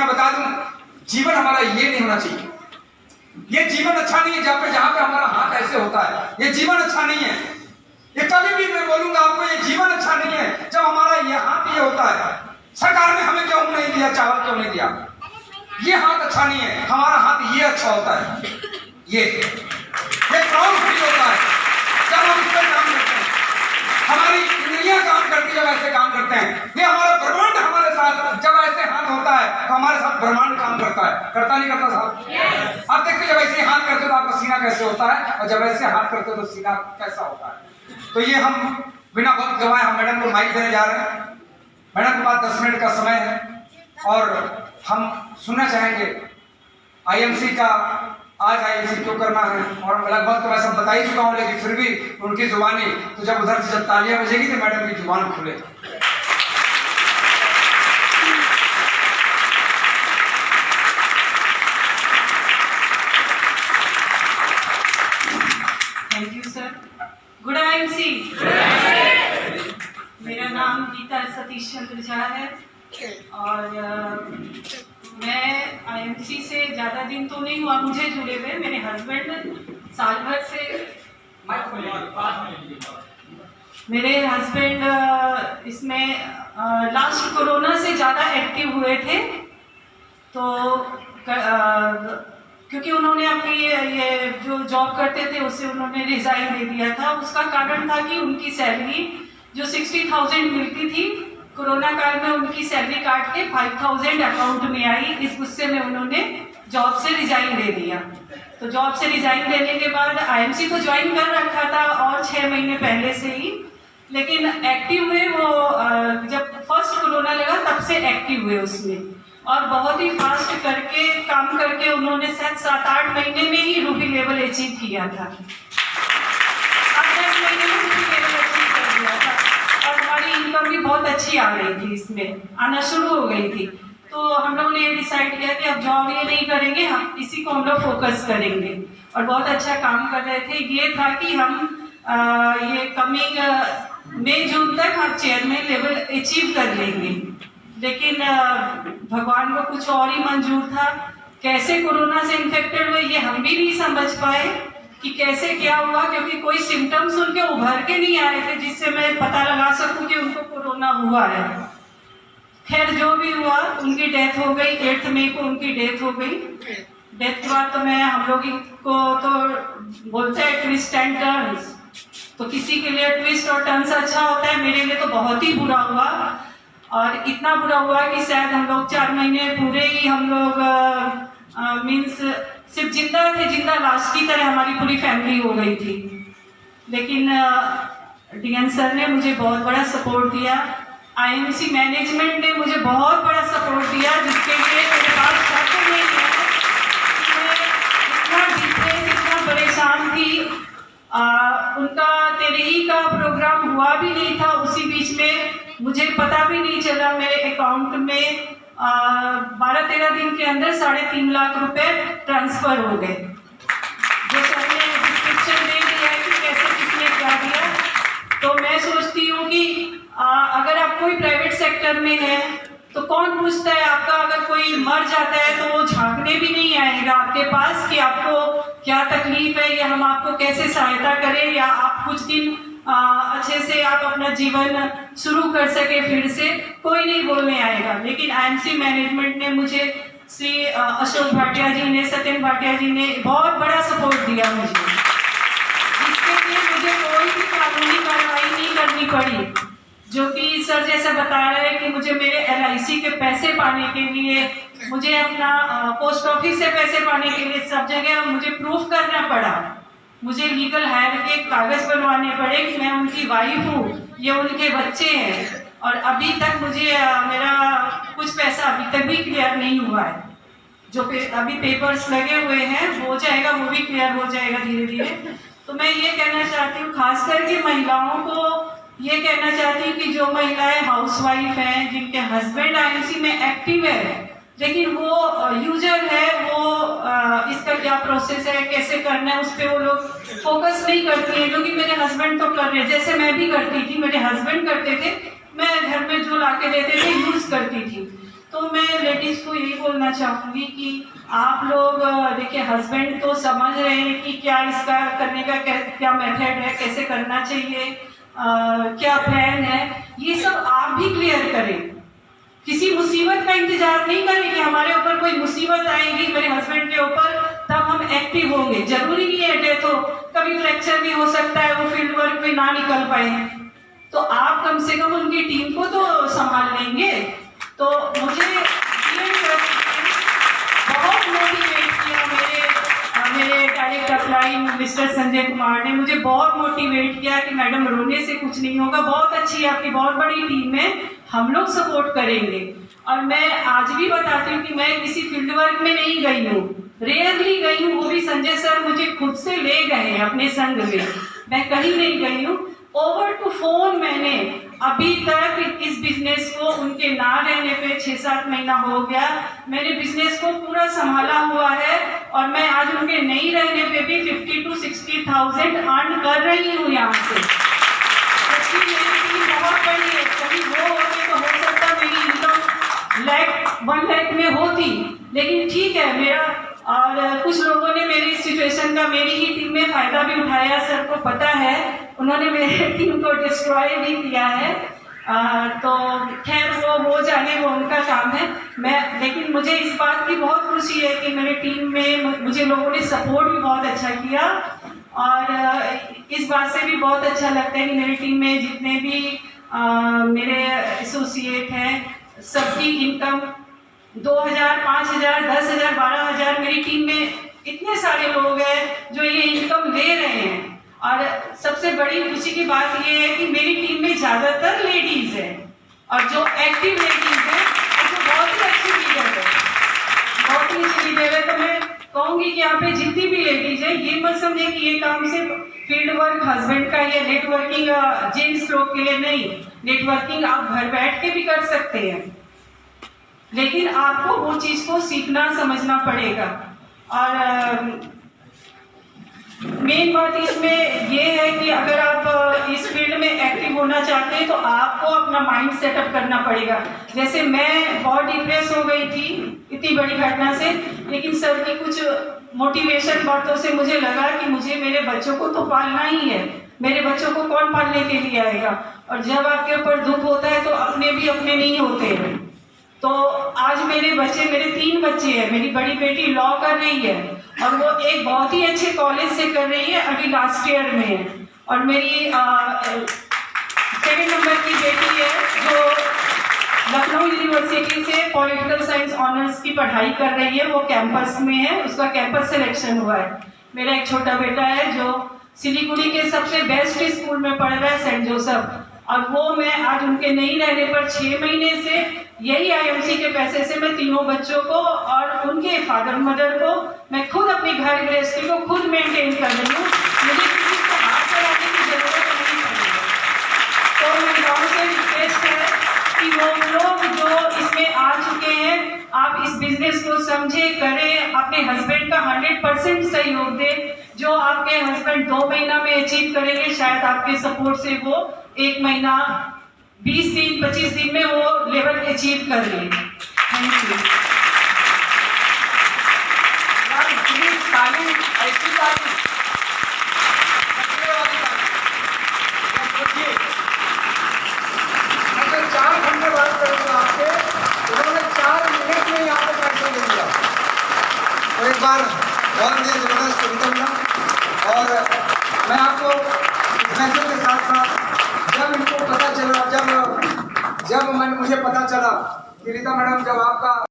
मैं बता दूं, जीवन हमारा ये नहीं होना चाहिए। ये जीवन अच्छा नहीं है जहां पे हमारा हाथ ऐसे होता है। ये जीवन अच्छा नहीं है। ये कभी भी मैं बोलूंगा आपको, ये जीवन अच्छा नहीं है जब हमारा ये हाथ ये होता है। सरकार ने हमें क्यों नहीं दिया, चावल क्यों नहीं दिया? ये हाथ अच्छा नहीं है। हमारा हाथ ये अच्छा होता है। ये प्राउड फील होता है जब हम इस पर काम करते हैं। हमारी इंद्रियां काम करती है जब ऐसे काम करते हैं। ये हमारा ब्रह्मांड हमारे साथ जब ऐसे हाथ होता है तो हमारे साथ ब्रह्मांड काम करता है। करता नहीं करता साहब? आप देखते जब ऐसे हाथ करते हो तो आपका सीना कैसे होता है, और जब ऐसे हाथ करते हो तो सीना कैसा होता है। तो ये हम बिना वक्त गवाए हम मैडम को माइक देने जा रहे हैं। मैडम के पास 10 मिनट का समय है और हम सुनना चाहेंगे आईएमसी का, आज आईएमसी क्यों करना है। और लगभग तो मैं सब बता ही चुका हूँ, लेकिन फिर भी उनकी जुबानी, तो जब उधर से जब तालियां बजेगी तो मैडम की जुबान खुले। Thank you sir. Good IMC. मेरा नाम गीता सतीश चंद्र झा है और मैं आईएमसी से ज़्यादा दिन तो नहीं हुआ मुझे जुड़े हुए। मेरे हस्बैंड साल भर से, मेरे हस्बैंड इसमें लास्ट कोरोना से ज़्यादा एक्टिव हुए थे। तो क्योंकि उन्होंने अपनी ये जो जॉब करते थे उससे उन्होंने रिजाइन दे दिया था। उसका कारण था कि उनकी सैलरी जो 60,000 मिलती थी, कोरोना काल में उनकी सैलरी काट के 5,000 अकाउंट में आई। इस गुस्से में उन्होंने जॉब से रिजाइन दे दिया। तो जॉब से रिजाइन देने के बाद आईएमसी को ज्वाइन कर रखा था और 6 महीने पहले से ही, लेकिन एक्टिव हुए वो जब फर्स्ट कोरोना लगा तब से एक्टिव हुए उसमें, और बहुत ही फास्ट करके काम करके उन्होंने शायद 7-8 महीने में ही रूबी लेवल अचीव किया था। 8-10 महीने में रूबी लेवल अचीव कर दिया था और हमारी इनकम भी बहुत अच्छी आ रही थी, इसमें आना शुरू हो गई थी। तो हम लोगों ने ये डिसाइड किया कि अब जॉब ये नहीं करेंगे, हम इसी को हम लोग फोकस करेंगे, और बहुत अच्छा काम कर रहे थे। ये था कि हम ये कमिंग मई जून तक हम चेयरमैन लेवल अचीव कर लेंगे, लेकिन भगवान को कुछ और ही मंजूर था। कैसे कोरोना से इन्फेक्टेड हुए ये हम भी नहीं समझ पाए कि कैसे क्या हुआ, क्योंकि कोई सिम्टम्स उनके उभर के नहीं आए थे जिससे मैं पता लगा सकूं कि उनको कोरोना हुआ है। खैर जो भी हुआ, उनकी डेथ हो गई। 8 मई को उनकी डेथ हो गई। डेथ के बाद तो मैं हम लोग को तो बोलते हैं ट्विस्ट एंड टर्न्स, तो किसी के लिए ट्विस्ट और टर्न्स अच्छा होता है, मेरे लिए तो बहुत ही बुरा हुआ। और इतना बुरा हुआ कि शायद हम लोग 4 महीने पूरे ही हम लोग मीन्स सिर्फ जिंदा थे, जिंदा लाश की तरह हमारी पूरी फैमिली हो गई थी। लेकिन डीएन सर ने मुझे बहुत बड़ा सपोर्ट दिया, आईएमसी मैनेजमेंट ने मुझे बहुत बड़ा सपोर्ट दिया, जिसके लिए मेरे पास शब्द नहीं है। मैं इतना डिप्रेस, इतना परेशान थी। उनका तेरही का प्रोग्राम हुआ भी नहीं था, उसी बीच में मुझे पता भी नहीं चला मेरे अकाउंट में 12-13 दिन के अंदर 3.5 लाख रुपए ट्रांसफर हो गए। जो सर ने डिस्क्रिप्शन दे दिया है कि कैसे किसने क्या दिया। तो मैं सोचती हूँ कि अगर आप कोई प्राइवेट सेक्टर में है तो कौन पूछता है आपका, अगर कोई मर जाता है तो वो झांकने भी नहीं आएगा आपके पास कि आपको क्या तकलीफ है या हम आपको कैसे सहायता करें, या आप कुछ दिन अच्छे से आप अपना जीवन शुरू कर सके फिर से, कोई नहीं बोलने आएगा। लेकिन आईएमसी मैनेजमेंट ने मुझे, श्री अशोक भाटिया जी ने, सत्यन भाटिया जी ने बहुत बड़ा सपोर्ट दिया मुझे, जिसके लिए मुझे कोई भी कानूनी कार्रवाई नहीं करनी पड़ी। जो कि सर जैसा बता रहे हैं कि मुझे मेरे LIC के पैसे पाने के लिए, मुझे अपना पोस्ट ऑफिस से पैसे पाने के लिए सब जगह मुझे प्रूफ करना पड़ा। मुझे लीगल हायर के कागज बनवाने पड़े कि मैं उनकी वाइफ हूँ, ये उनके बच्चे हैं, और अभी तक मुझे मेरा कुछ पैसा अभी तक भी क्लियर नहीं हुआ है। जो अभी पेपर्स लगे हुए हैं हो जाएगा, वो भी क्लियर हो जाएगा धीरे धीरे। तो मैं ये कहना चाहती हूँ, खास करके महिलाओं को ये कहना चाहती हूँ कि जो महिलाएं हाउसवाइफ हैं, जिनके हस्बैंड आईएमसी में एक्टिव है लेकिन वो यूजर है, वो इसका क्या प्रोसेस है, कैसे करना है, उस पर वो लोग फोकस नहीं करती है। क्योंकि मेरे हस्बैंड तो कर रहे, जैसे मैं भी करती थी, मेरे हस्बैंड करते थे, मैं घर में जो लाके देते थे यूज करती थी। तो मैं लेडीज को यही बोलना चाहूंगी कि आप लोग देखिए, हस्बैंड तो समझ रहे हैं कि क्या इसका करने का क्या मेथड है, कैसे करना चाहिए, क्या प्लान है, ये सब आप भी क्लियर करें। किसी मुसीबत का इंतजार नहीं करें कि हमारे ऊपर कोई मुसीबत आएगी मेरे हस्बैंड के ऊपर तब हम एक्टिव होंगे। जरूरी नहीं है डेथ हो, कभी फ्रैक्चर भी हो सकता है, वो फील्ड वर्क में ना निकल पाए, तो आप कम से कम उनकी टीम को तो संभाल लेंगे। तो मुझे बहुत मोटिवेट किया मेरे director line mister Sanjay Kumar ने मुझे बहुत मोटिवेट किया कि मैडम रोने से कुछ नहीं होगा, बहुत अच्छी है आपकी, बहुत बड़ी टीम है, हम लोग सपोर्ट करेंगे। और मैं आज भी बताती हूँ कि मैं किसी फील्ड वर्क में नहीं गई हूँ, रेयरली गई हूँ, वो भी संजय सर मुझे खुद से ले गए हैं अपने संग में, मैं कहीं नहीं गई हूँ। ओवर टू फोन मैंने अभी तक इस बिजनेस को उनके ना रहने पे 6-7 महीना हो गया, मैंने बिजनेस को पूरा संभाला हुआ है और मैं आज उनके नहीं रहने पे भी 50 to 60,000 अर्न कर रही हूँ यहाँ से। मेरी टीम बहुत बड़ी है, कभी वो होते तो हो सकता मेरी इनकम 1 लाख में होती, लेकिन ठीक है मेरा। और कुछ लोगों ने मेरी सिचुएशन का मेरी ही टीम में फायदा भी उठाया, सर को पता है, उन्होंने मेरे टीम को डिस्ट्रॉय भी किया है। तो खैर वो जाने, वो उनका काम है। लेकिन मुझे इस बात की बहुत खुशी है कि मेरे टीम में मुझे लोगों ने सपोर्ट भी बहुत अच्छा किया और इस बात से भी बहुत अच्छा लगता है कि मेरी टीम में जितने भी मेरे एसोसिएट हैं सबकी इनकम 2,000, 5,000, 10,000, 12,000, मेरी टीम में इतने सारे लोग हैं जो ये इनकम ले रहे हैं। और सबसे बड़ी खुशी की बात ये है कि मेरी टीम में ज्यादातर लेडीज हैं और जो एक्टिव लेडीज हैं वो बहुत ही अच्छी लीडर है, बहुत ही अच्छी लीडर है। तो मैं कहूंगी कि यहाँ पे जितनी भी लेडीज है ये मत समझे कि ये काम सिर्फ फील्ड वर्क हस्बैंड का या नेटवर्किंग जेंट्स लोग के लिए नहीं, नेटवर्किंग आप घर बैठ के भी कर सकते हैं, लेकिन आपको वो चीज को सीखना समझना पड़ेगा। और मेन बात इसमें ये है कि अगर आप इस फील्ड में एक्टिव होना चाहते हैं तो आपको अपना माइंड सेटअप करना पड़ेगा। जैसे मैं बहुत डिप्रेस हो गई थी इतनी बड़ी घटना से, लेकिन सर की कुछ मोटिवेशन बातों से मुझे लगा कि मुझे मेरे बच्चों को तो पालना ही है, मेरे बच्चों को कौन पालने के लिए आएगा। और जब आपके ऊपर दुख होता है तो अपने भी अपने नहीं होते हैं। तो आज मेरे 3 बच्चे हैं, मेरी बड़ी बेटी लॉ कर रही है और वो एक बहुत ही अच्छे कॉलेज से कर रही है, अभी लास्ट ईयर में है। और मेरी 2nd नंबर की बेटी है जो लखनऊ यूनिवर्सिटी से पॉलिटिकल साइंस ऑनर्स की पढ़ाई कर रही है, वो कैंपस में है, उसका कैंपस सिलेक्शन हुआ है। मेरा एक छोटा बेटा है जो सिलीगुड़ी के सबसे बेस्ट स्कूल में पढ़ रहा है, सेंट जोसेफ, और वो मैं आज उनके नहीं रहने पर 6 महीने से यही IMC के पैसे से मैं तीनों बच्चों को और उनके फादर मदर को मैं खुद अपनी घर गृहस्थी को खुद मेंटेन कर रही हूँ, मुझे किसी को हाथ चलाने की जरूरत नहीं पड़ी। तो मैं गाँव से रिक्वेस्ट है कि वो लोग जो इसमें आ चुके हैं आप इस बिजनेस को समझे, करें, अपने हस्बैंड का 100% सहयोग दें। जो आपके हस्बैंड 2 महीना में अचीव करेंगे शायद आपके सपोर्ट से वो 1 महीना 20 दिन 25 दिन में वो लेवल अचीव कर ले। Thank you. ऐसी ताली मैं 4 घंटे बात करूंगा आपसे, उन्होंने 4 मिनट में यहाँ पे पैसे ले लिया। तो एक बार बहुत ही जबरदस्त कविता, और मैं आपको इस मैसेज के साथ साथ जब इनको पता चला, जब मुझे पता चला कि रीता मैडम जब आपका